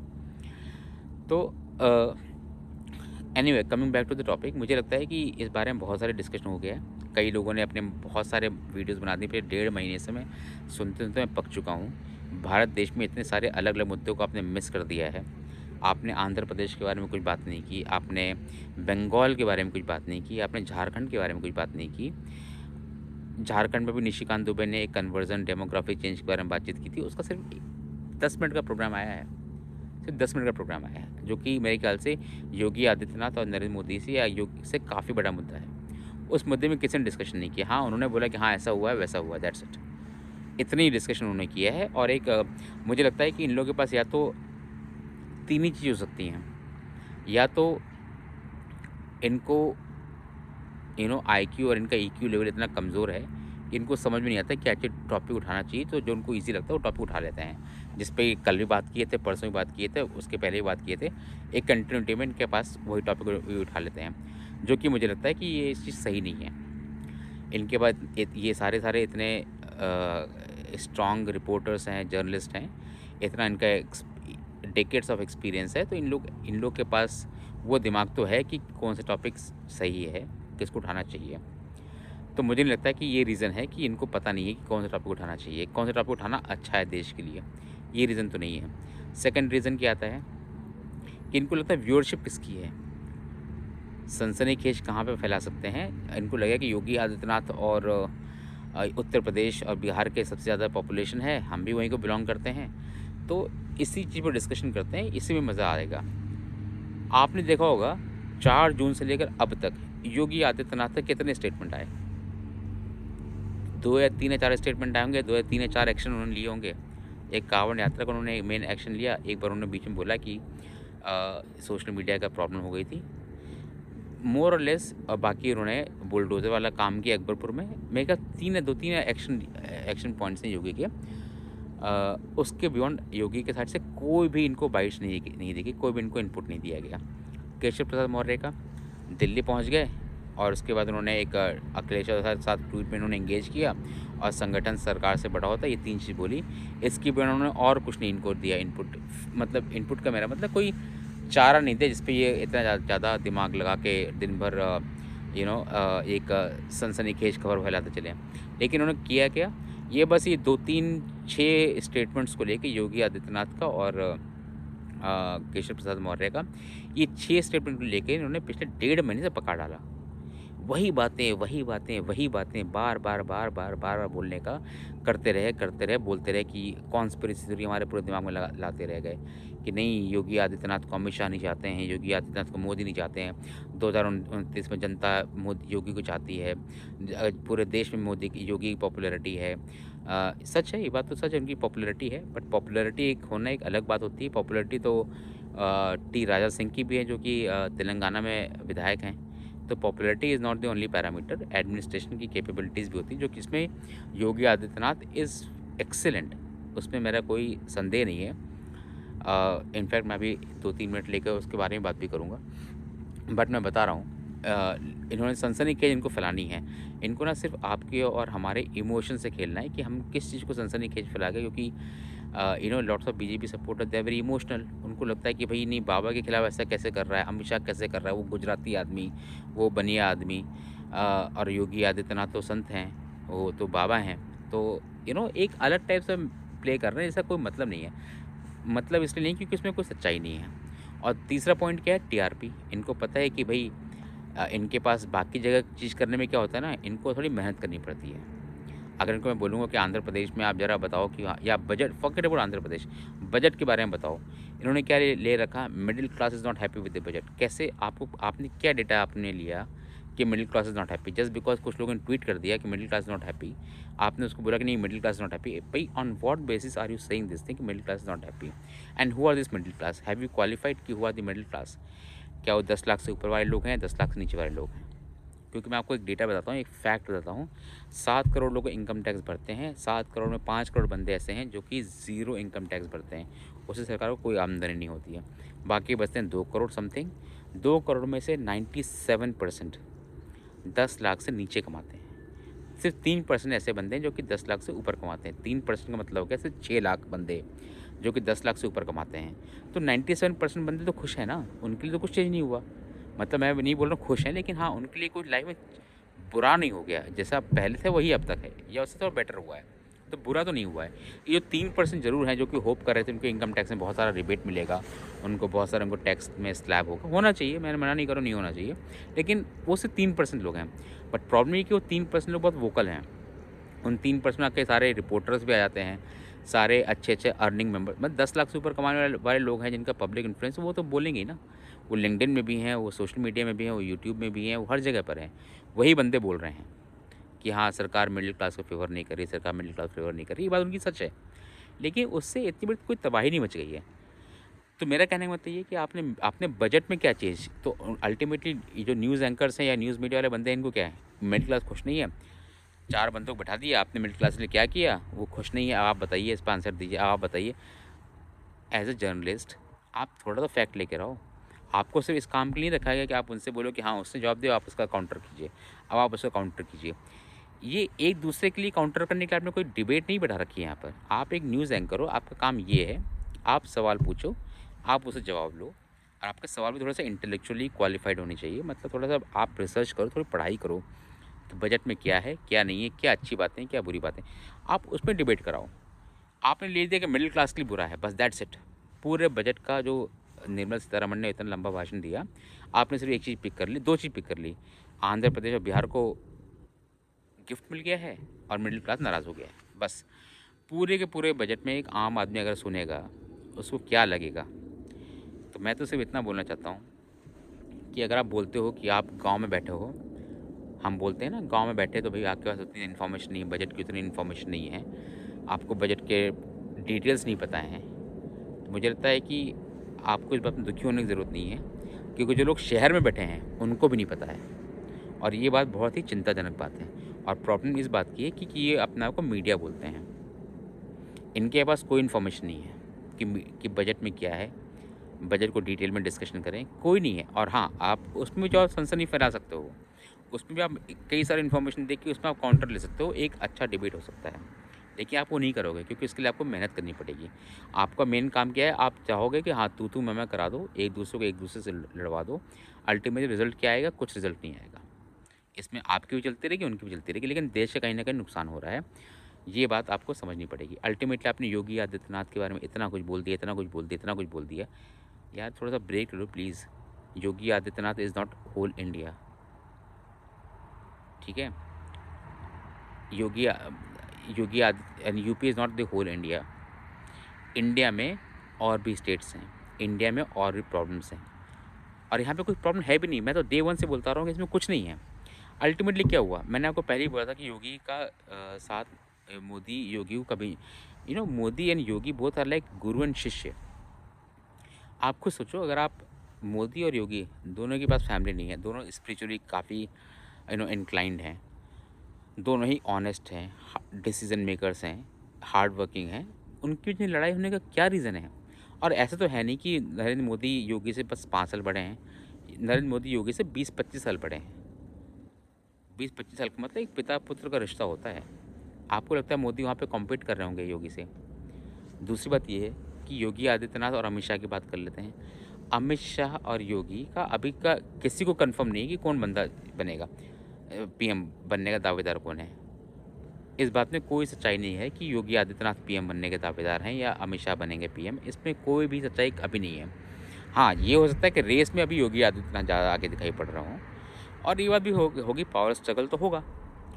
S1: तो anyway coming back to the topic, मुझे लगता है कि इस बारे में बहुत सारे डिस्कशन हो गया है। कई लोगों ने अपने बहुत सारे वीडियोज़ बना दिए, फिर 1.5 महीने से मैं सुनते-सुनते मैं पक चुका हूँ। भारत देश में इतने सारे अलग-अलग मुद्दों को आपने मिस कर दिया है। आपने आंध्र प्रदेश के बारे में कुछ बात नहीं की, आपने बंगाल के बारे में कुछ बात नहीं की, आपने झारखंड के बारे में कुछ बात नहीं की। झारखंड में भी निशिकांत दुबे ने एक कन्वर्जन डेमोग्राफी चेंज के बारे में बातचीत की थी। उसका सिर्फ 10 मिनट का प्रोग्राम आया है। सिर्फ 10 मिनट का प्रोग्राम आया है, जो कि मेरे ख्याल से योगी आदित्यनाथ और नरेंद्र मोदी से या योग से काफ़ी बड़ा मुद्दा है। उस मुद्दे में किसी ने डिस्कशन नहीं किया। हाँ, उन्होंने बोला कि हाँ, ऐसा हुआ है, वैसा हुआ है, दैट्स इट। इतनी ही डिस्कशन उन्होंने किया है और एक मुझे लगता है कि इन लोगों के पास या तो 3 ही चीज़ हो सकती हैं। या तो इनको आईक्यू और इनका ईक्यू लेवल इतना कमज़ोर है कि इनको समझ में नहीं आता क्या क्या टॉपिक उठाना चाहिए, तो जो उनको ईज़ी लगता है वो टॉपिक उठा लेते हैं। जिस पे कल भी बात किए थे, परसों भी बात किए थे, उसके पहले भी बात किए थे। एक कंटिन्यूटी में इनके पास वही टॉपिक उठा लेते हैं, जो कि मुझे लगता है कि ये चीज़ सही नहीं है। इनके बाद ये सारे इतने स्ट्रॉन्ग रिपोर्टर्स हैं, जर्नलिस्ट हैं, इतना इनका डेकेड्स ऑफ एक्सपीरियंस है, तो इन लोग के पास वो दिमाग तो है कि कौन सा टॉपिक सही है, किसको उठाना चाहिए। तो मुझे नहीं लगता कि ये रीज़न है कि इनको पता नहीं है कि कौन सा टॉपिक उठाना चाहिए, कौन सा टॉपिक उठाना अच्छा है देश के लिए। ये रीज़न तो नहीं है। सेकंड रीज़न क्या आता है कि इनको लगता है व्यूअरशिप किसकी है, सनसनीखेज कहाँ पे फैला सकते हैं। इनको लगेगा कि योगी आदित्यनाथ और उत्तर प्रदेश और बिहार के सबसे ज़्यादा पॉपुलेशन है, हम भी वहीं को बिलॉन्ग करते हैं, तो इसी चीज़ पर डिस्कशन करते हैं, इसी में मज़ा आएगा। आपने देखा होगा 4 जून से लेकर अब तक योगी आदित्यनाथ के कितने स्टेटमेंट आए? 2 या 3 या 4 स्टेटमेंट आए होंगे, 2 या 3 या 4 एक्शन उन्होंने लिए होंगे। एक काँवड़ यात्रा का उन्होंने मेन एक्शन लिया, एक बार उन्होंने बीच में बोला कि सोशल मीडिया का प्रॉब्लम हो गई थी। मोर और लेस बाकी उन्होंने बुलडोज़र वाला काम किया अकबरपुर में। मेरे ख्याल 2-3 एक्शन पॉइंट्स हैं योगी के। उसके बियॉन्ड योगी के साइड से कोई भी इनको बाइट्स नहीं दी गई, कोई भी इनको इनपुट नहीं दिया गया। केशव प्रसाद मौर्य का दिल्ली पहुंच गए और उसके बाद उन्होंने एक अखिलेश यादव के साथ ट्वीट में उन्होंने एंगेज किया और संगठन सरकार से बड़ा होता है, ये 3 चीज़ बोली। इसके भी उन्होंने और कुछ नहीं इनको दिया इनपुट। मतलब इनपुट का मेरा मतलब कोई चारा नहीं दिया जिस पे ये इतना ज़्यादा दिमाग लगा के दिन भर एक सनसनीखेज खबर फैलाते चले। लेकिन उन्होंने किया क्या, ये बस ये 2-3-6 स्टेटमेंट्स को लेके योगी आदित्यनाथ का और केशव प्रसाद मौर्य का, ये 6 स्टेटमेंट को लेके इन्होंने पिछले 1.5 महीने से पका डाला। वही बातें बार-बार बोलने का करते रहे, बोलते रहे कि कॉन्स्पिरेसी थ्योरी हमारे पूरे दिमाग में लाते रह गए कि नहीं, योगी आदित्यनाथ को अमित शाह नहीं चाहते हैं, योगी आदित्यनाथ को मोदी नहीं चाहते हैं। 2029 में जनता मोदी योगी को चाहती है। पूरे देश में योगी की पॉपुलैरिटी है। सच है, ये बात तो सच है, उनकी पॉपुलैरिटी है, बट पॉपुलैरिटी एक होना एक अलग बात होती है। पॉपुलैरिटी तो टी राजा सिंह की भी है, जो कि तेलंगाना में विधायक हैं। तो popularity is not the only parameter, administration की कैपेबिलिटीज़ भी होती हैं, जो कि इसमें योगी आदित्यनाथ इज़ एक्सीलेंट। उसमें मेरा कोई संदेह नहीं है। इनफैक्ट मैं अभी 2-3 मिनट लेकर उसके बारे में बात भी करूँगा। बट मैं बता रहा हूँ, इन्होंने सनसनीखेज इनको फैलानी है। इनको ना सिर्फ़ आपके और हमारे इमोशन से खेलना है कि हम किस चीज़ को सनसनीखेज फैला के, क्योंकि lots of BJP supporter they are very emotional. उनको लगता है कि भई नहीं, बाबा के खिलाफ ऐसा कैसे कर रहा है, अमित शाह कैसे कर रहा है, वो गुजराती आदमी, वो बनिया आदमी, और योगी आदित्यनाथ तो संत हैं, वो तो बाबा हैं। तो एक अलग टाइप से प्ले कर रहे हैं, इसका कोई मतलब नहीं है। मतलब इसलिए नहीं क्योंकि उसमें कोई सच्चाई नहीं है। और तीसरा पॉइंट क्या है, टीआरपी। इनको पता है कि भई इनके पास बाकी जगह चीज़ करने में क्या होता है ना, इनको थोड़ी मेहनत करनी पड़ती है। अगर इनको मैं बोलूँगा कि आंध्र प्रदेश में आप ज़रा बताओ कि हाँ, या budget forget about Andhra Pradesh, budget के बारे में बताओ। इन्होंने क्या ले ले रखा, middle class is not happy with the budget. कैसे, आपने क्या डेटा आपने लिया कि middle class is not happy? Just because कुछ लोगों ने ट्वीट कर दिया कि middle class is not happy, आपने उसको बोला कि नहीं middle class is not happy. भई on what basis are you saying this thing कि middle class is not happy? And who are this middle class? Have you qualified कि who are the middle class? क्या वो 10 लाख से ऊपर वाले लोग हैं, 10 लाख से नीचे वाले लोग हैं? क्योंकि मैं आपको एक डेटा बताता हूँ, एक फैक्ट बताता हूँ। 7 करोड़ लोग इनकम टैक्स भरते हैं। 7 करोड़ में 5 करोड़ बंदे ऐसे हैं जो कि ज़ीरो इनकम टैक्स भरते हैं। उससे सरकार को कोई आमदनी नहीं होती है। बाकी बचते हैं 2 करोड़ समथिंग। 2 करोड़ में से 97% 10 लाख से नीचे कमाते हैं। सिर्फ 3% ऐसे बंदे हैं जो कि 10 लाख से ऊपर कमाते हैं। 3% का मतलब हो गया सिर्फ 6 लाख बंदे जो कि 10 लाख से ऊपर कमाते हैं। तो 97% बंदे तो खुश हैं ना, उनके लिए तो कुछ चेंज नहीं हुआ। मतलब मैं नहीं बोल रहा हूँ खुश हैं, लेकिन हाँ, उनके लिए कुछ लाइफ में बुरा नहीं हो गया। जैसा पहले थे वही अब तक है, या उससे थोड़ा बेटर हुआ है। तो बुरा तो नहीं हुआ है। ये जो 3% ज़रूर हैं जो कि होप कर रहे थे उनको इनकम टैक्स में बहुत सारा रिबेट मिलेगा, उनको बहुत सारा, उनको टैक्स में स्लैब होना चाहिए, मैं मना नहीं कर रहा हूँ, नहीं होना चाहिए। लेकिन वो सिर्फ 3% लोग हैं। बट प्रॉब्लम ये है कि वो 3% लोग बहुत वोकल हैं। उन 3% में आपके सारे रिपोर्टर्स भी आ जाते हैं, सारे अच्छे-अच्छे अर्निंग मेंबर, मतलब 10 लाख से ऊपर कमाने वाले लोग हैं जिनका पब्लिक इन्फ्लुएंस है, वो तो बोलेंगे ही ना। वो लिंक्डइन में भी हैं, वो सोशल मीडिया में भी हैं, वो यूट्यूब में भी हैं, वो हर जगह पर हैं। वही बंदे बोल रहे हैं कि हाँ, सरकार मिडिल क्लास को फ़ेवर नहीं कर रही, सरकार मिडिल क्लास को फ़ेवर नहीं कर रही। ये बात उनकी सच है। लेकिन उससे इतनी बड़ी कोई तबाही नहीं मच गई है। तो मेरा कहने का मतलब ये है कि आपने आपने बजट में क्या चेंज, तो अल्टीमेटली ये जो न्यूज़ एंकर्स हैं या न्यूज़ मीडिया वाले बंदे हैं, इनको क्या है, मिडिल क्लास खुश नहीं है। 4 बंदों को बैठा दिया आपने, मिडिल क्लास के लिए क्या किया? वो खुश नहीं है। अब आप बताइए, इस पे आंसर दीजिए। अब आप बताइए, एज़ अ जर्नलिस्ट आप थोड़ा तो फैक्ट लेकर आओ। आपको सिर्फ इस काम के लिए नहीं रखा गया कि आप उनसे बोलो कि हाँ, उसने जवाब दिया, आप उसका काउंटर कीजिए। अब आप उसका काउंटर कीजिए। ये एक दूसरे के लिए काउंटर करने के लिए आपने कोई डिबेट नहीं बैठा रखी है यहाँ पर। आप एक न्यूज़ एंकर हो, आपका काम ये है, आप सवाल पूछो, आप उसे जवाब लो, और आपके सवाल भी थोड़ा-सा इंटेलेक्चुअली क्वालिफ़ाइड होने चाहिए। मतलब थोड़ा-सा आप रिसर्च करो, थोड़ी पढ़ाई करो, कि बजट में क्या है, क्या नहीं है, क्या अच्छी बातें हैं, क्या बुरी बातें हैं। आप उसपे डिबेट कराओ। आपने ले दिया कि मिडिल क्लास के लिए बुरा है, बस दैट्स इट। पूरे बजट का जो निर्मला सीतारमण ने इतना लंबा भाषण दिया, आपने सिर्फ एक चीज़ पिक कर ली, 2 चीज़ पिक कर ली। आंध्र प्रदेश और बिहार को गिफ्ट मिल गया है और मिडिल क्लास नाराज़ हो गया है, बस। पूरे के पूरे बजट में एक आम आदमी अगर सुनेगा, उसको क्या लगेगा? तो मैं तो सिर्फ इतना बोलना चाहता हूँ कि अगर आप बोलते हो कि आप गाँव में बैठे हो, हम बोलते हैं ना गाँव में बैठे, तो भई आपके पास उतनी इन्फॉर्मेशन नहीं है, बजट की उतनी इन्फॉर्मेशन नहीं है, आपको बजट के डिटेल्स नहीं पता हैं। तो मुझे लगता है कि आपको इस बात में दुखी होने की ज़रूरत नहीं है, क्योंकि जो लोग शहर में बैठे हैं, उनको भी नहीं पता है। और ये बात बहुत ही चिंताजनक बात है। और प्रॉब्लम इस बात की है कि ये अपने आप को मीडिया बोलते हैं। इनके पास कोई इन्फॉर्मेशन नहीं है कि बजट में क्या है, बजट को डिटेल में डिस्कशन करें, कोई नहीं है। और हाँ, आप उसमें भी जो आप सनसनी फैला सकते हो, उसमें भी आप कई सारी इन्फॉर्मेशन देख के उसमें आप काउंटर ले सकते हो, एक अच्छा डिबेट हो सकता है। लेकिन आप वो नहीं करोगे, क्योंकि इसके लिए आपको मेहनत करनी पड़ेगी। आपका मेन काम क्या है, आप चाहोगे कि हाँ, तू-तू मैं-मैं करा दो, एक दूसरे से लड़वा दो। अल्टीमेटली रिज़ल्ट क्या आएगा? कुछ रिज़ल्ट नहीं आएगा। इसमें आपकी भी चलती रहेगी, उनकी भी चलती रहेगी, लेकिन देश का कहीं न कहीं नुकसान हो रहा है। ये बात आपको समझनी पड़ेगी। अल्टीमेटली आपने योगी आदित्यनाथ के बारे में इतना कुछ बोल दिया, इतना कुछ बोल दिया, इतना कुछ बोल दिया। यार थोड़ा-सा ब्रेक लो please. Yogi Adityanath is not whole India, ठीक है? Yogi uh, Yogi Aditya and UP is not the whole India. India में और भी स्टेट्स हैं, इंडिया में और भी प्रॉब्लम्स हैं, और यहाँ पे कोई प्रॉब्लम है भी नहीं। मैं तो डे 1 से बोलता रहा हूँ कि इसमें कुछ नहीं है। अल्टीमेटली क्या हुआ? मैंने आपको पहले ही बोला था कि योगी का साथ मोदी योगी को कभी, Modi and Yogi both are like guru and shishya. आप खुद सोचो, अगर आप, मोदी और योगी दोनों के पास फैमिली नहीं है, दोनों स्पिरिचुअली काफ़ी इंक्लाइंड हैं, दोनों ही ऑनेस्ट हैं, डिसीजन मेकर्स हैं, हार्ड वर्किंग हैं, उनकी इतनी लड़ाई होने का क्या रीज़न है? और ऐसा तो है नहीं कि नरेंद्र मोदी योगी से बस 5 साल बड़े हैं। नरेंद्र मोदी योगी से 20-25 साल बड़े हैं। 20-25 साल का मतलब एक पिता-पुत्र का रिश्ता होता है। आपको लगता है मोदी वहाँ पे कॉम्पीट कर रहे होंगे योगी से? दूसरी बात ये है कि योगी आदित्यनाथ और अमित शाह की बात कर लेते हैं। अमित शाह और योगी का अभी का किसी को कन्फर्म नहीं है कि कौन बंदा बनेगा, पीएम बनने का दावेदार कौन है। इस बात में कोई सच्चाई नहीं है कि योगी आदित्यनाथ पीएम बनने के दावेदार हैं या अमित शाह बनेंगे पीएम, इसमें कोई भी सच्चाई अभी नहीं है। हाँ, ये हो सकता है कि रेस में अभी योगी आदित्यनाथ ज़्यादा आगे दिखाई पड़ रहा हों और ये बात भी होगी, पावर स्ट्रगल तो होगा।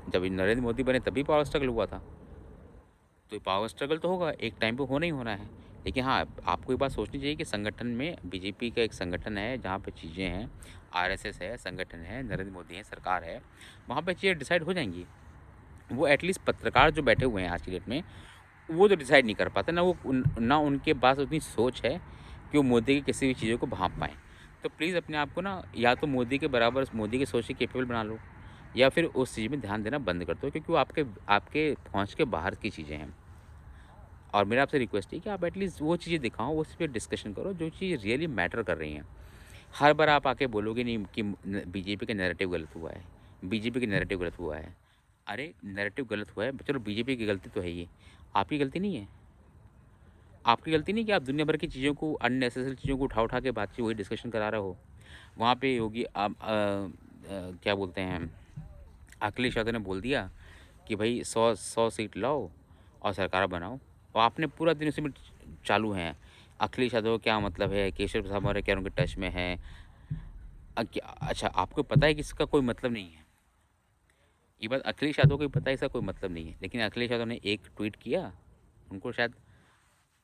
S1: जब ये नरेंद्र मोदी बने तभी पावर स्ट्रगल हुआ था। तो ये पावर स्ट्रगल तो होगा, एक टाइम पे होना ही होना है। लेकिन हाँ, आपको ये बात सोचनी चाहिए कि संगठन में बीजेपी का एक संगठन है जहाँ पे चीज़ें हैं, आरएसएस है, संगठन है, नरेंद्र मोदी है, सरकार है, वहाँ पे चीज़ें डिसाइड हो जाएँगी। वो एटलीस्ट पत्रकार जो बैठे हुए हैं आज की डेट में, वो तो डिसाइड नहीं कर पाते, ना उनके पास उतनी सोच है कि वो मोदी की किसी भी चीज़ों को भाँप पाएँ। तो प्लीज़ अपने आप को ना या तो मोदी के बराबर, मोदी की सोच के कैपेबल बना लो या फिर उस चीज़ में ध्यान देना बंद कर दो, क्योंकि वो आपके आपके पहुँच के बाहर की चीज़ें हैं। और मेरा आपसे रिक्वेस्ट है कि आप एटलीस्ट वो चीज़ें दिखाओ, उस पे डिस्कशन करो जो चीज़ रियली मैटर कर रही हैं। हर बार आप आके बोलोगे नहीं कि बीजेपी का नैरेटिव गलत हुआ है, बीजेपी का नैरेटिव गलत हुआ है। अरे नैरेटिव गलत हुआ है, चलो बीजेपी की गलती तो है ही, आपकी गलती नहीं है। आपकी गलती नहीं कि आप दुनिया भर की चीज़ों को, अननेसेसरी चीज़ों को उठा के बातचीत वही डिस्कशन करा रहे हो। वहाँ पे योगी क्या बोलते हैं, अखिलेश यादव ने बोल दिया कि भाई 100 सीट लाओ और सरकार बनाओ, और आपने पूरा दिन उसी में चालू हैं। अखिलेश यादव का क्या मतलब है, केशव प्रसाद मौर्य क्या उनके टच में है? अच्छा, आपको पता है कि इसका कोई मतलब नहीं है। ये बात अखिलेश यादव को भी पता है इसका कोई मतलब नहीं है, लेकिन अखिलेश यादव ने एक ट्वीट किया, उनको शायद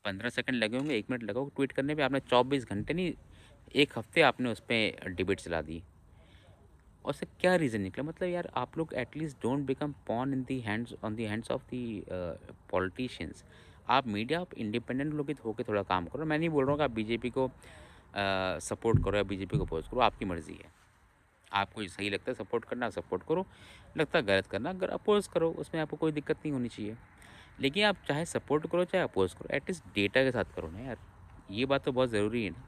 S1: 15 सेकंड लगे होंगे, 1 मिनट लगा होगा ट्वीट करने पे, आपने 24 घंटे नहीं, 1 हफ्ते आपने उस पे डिबेट चला दी। और उससे क्या रीज़न निकला? मतलब यार, आप लोग at least don't become pawn in the hands, on the hands of the politicians. आप मीडिया, आप इंडिपेंडेंट लोग होके थोड़ा काम करो। मैं नहीं बोल रहा हूँ कि आप बीजेपी को सपोर्ट करो या बीजेपी को अपोज करो, आपकी मर्ज़ी है। आपको सही लगता है सपोर्ट करना, सपोर्ट करो, लगता है गलत करना, अगर अपोज करो, उसमें आपको कोई दिक्कत नहीं होनी चाहिए। लेकिन आप चाहे सपोर्ट करो चाहे अपोज करो, एटलीस्ट डेटा के साथ करो ना यार। ये बात तो बहुत ज़रूरी है ना,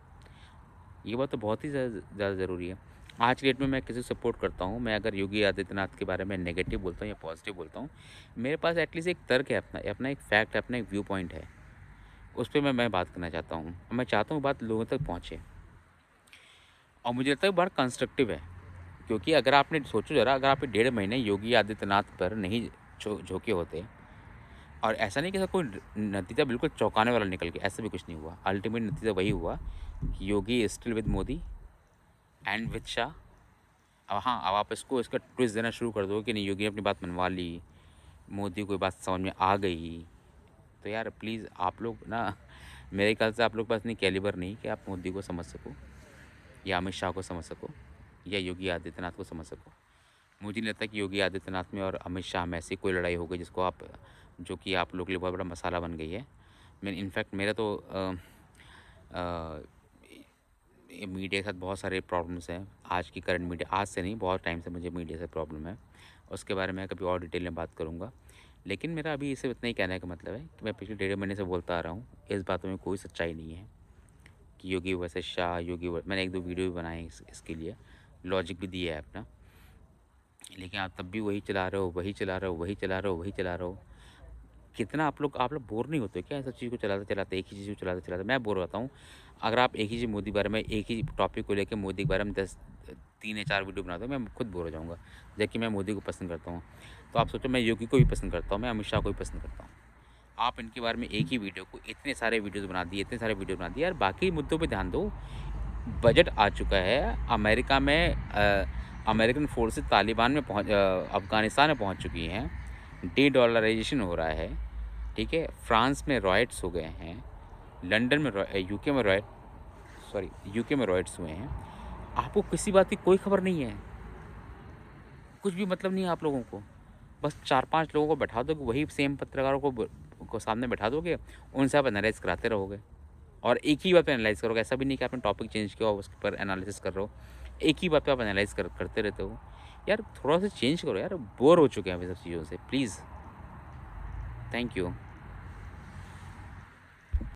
S1: ये बात तो बहुत ही ज़्यादा ज़रूरी है। आज की डेट में मैं किसी को सपोर्ट करता हूँ, मैं अगर योगी आदित्यनाथ के बारे में नेगेटिव बोलता हूँ या पॉजिटिव बोलता हूँ, मेरे पास एटलीस्ट एक तर्क है, अपना एक फैक्ट है, अपना एक व्यू पॉइंट है। उस पे मैं बात करना चाहता हूँ और मैं चाहता हूँ बात लोगों तक पहुँचे, और मुझे लगता है बड़ा कंस्ट्रक्टिव है। क्योंकि अगर आपने सोचो ज़रा, अगर आप 1.5 महीने योगी आदित्यनाथ पर नहीं झोंके होते, और ऐसा नहीं कि ऐसा कोई नतीजा बिल्कुल चौंकाने वाला निकल गया, ऐसा भी कुछ नहीं हुआ। अल्टीमेट नतीजा वही हुआ कि Yogi is still with Modi and with Shah. अब हाँ, अब आप इसका ट्विस्ट देना शुरू कर दो कि नहीं, योगी ने अपनी बात मनवा ली, मोदी को ये बात समझ में आ गई, तो यार प्लीज़ आप लोग ना, मेरे ख्याल से आप लोग के पास इतनी कैलिबर नहीं कि आप मोदी को समझ सको या अमित शाह को समझ सको या योगी आदित्यनाथ को समझ सको। मुझे नहीं लगता कि योगी आदित्यनाथ में और अमित शाह में ऐसी कोई लड़ाई हो गई जिसको आप, जो कि आप लोग के लिए बहुत बड़ा मसाला बन गई है। मैं इनफैक्ट मेरा तो मीडिया के साथ बहुत सारे प्रॉब्लम्स हैं। आज की करंट मीडिया, आज से नहीं, बहुत टाइम से मुझे मीडिया से प्रॉब्लम है। उसके बारे में कभी और डिटेल में बात करूँगा। लेकिन मेरा अभी इसे इतना ही कहने का मतलब है कि मैं पिछले 1.5 महीने से बोलता आ रहा हूँ, इस बातों में कोई सच्चाई नहीं है कि योगी वर्सेस शाह, मैंने 1-2 वीडियो भी बनाए इसके लिए, लॉजिक भी दिया है अपना। लेकिन आप तब भी वही चला रहे हो, वही चला रहे हो, वही चला रहे हो, वही चला रहे हो। कितना आप लोग बोर नहीं होते क्या, ऐसा चीज़ को चलाते एक ही चीज़ को चलाते मैं बोर होता हूँ। अगर आप एक ही चीज़ मोदी के बारे में, एक ही टॉपिक को लेके मोदी के बारे में 3 या 4 वीडियो बनाता हूँ, मैं खुद बोर हो जाऊँगा। जबकि मैं मोदी को पसंद करता हूँ, तो आप सोचो, मैं योगी को भी पसंद करता हूँ, मैं अमित शाह को भी पसंद करता हूँ। आप इनके बारे में एक ही वीडियो को इतने सारे वीडियोज़ बना दिए, इतने सारे वीडियो बना दिए, यार बाकी मुद्दों पे ध्यान दो। बजट आ चुका है अमेरिका में, अमेरिकन फोर्सेस तालिबान में अफ़गानिस्तान में पहुँच चुकी हैं, डे-डॉलराइजेशन हो रहा है, ठीक है? फ्रांस में रॉयट्स हो गए हैं, लंदन में यूके में रॉयट्स हुए हैं। आपको किसी बात की कोई खबर नहीं है, कुछ भी मतलब नहीं है आप लोगों को। बस 4-5 लोगों को बैठा दोगे, वही सेम पत्रकारों को सामने बैठा दोगे, उनसे आप एनालाइज़ कराते रहोगे और एक ही बात पे एनालाइज़ करोगे। ऐसा भी नहीं कि आपने टॉपिक चेंज किया और उसके पर एनालिसिस कर रहे हो। एक ही बात पे आप एनालाइज़ करते रहते हो। यार थोड़ा-सा चेंज करो यार, बोर हो चुके हैं अभी सब चीज़ों से, प्लीज़। Thank you.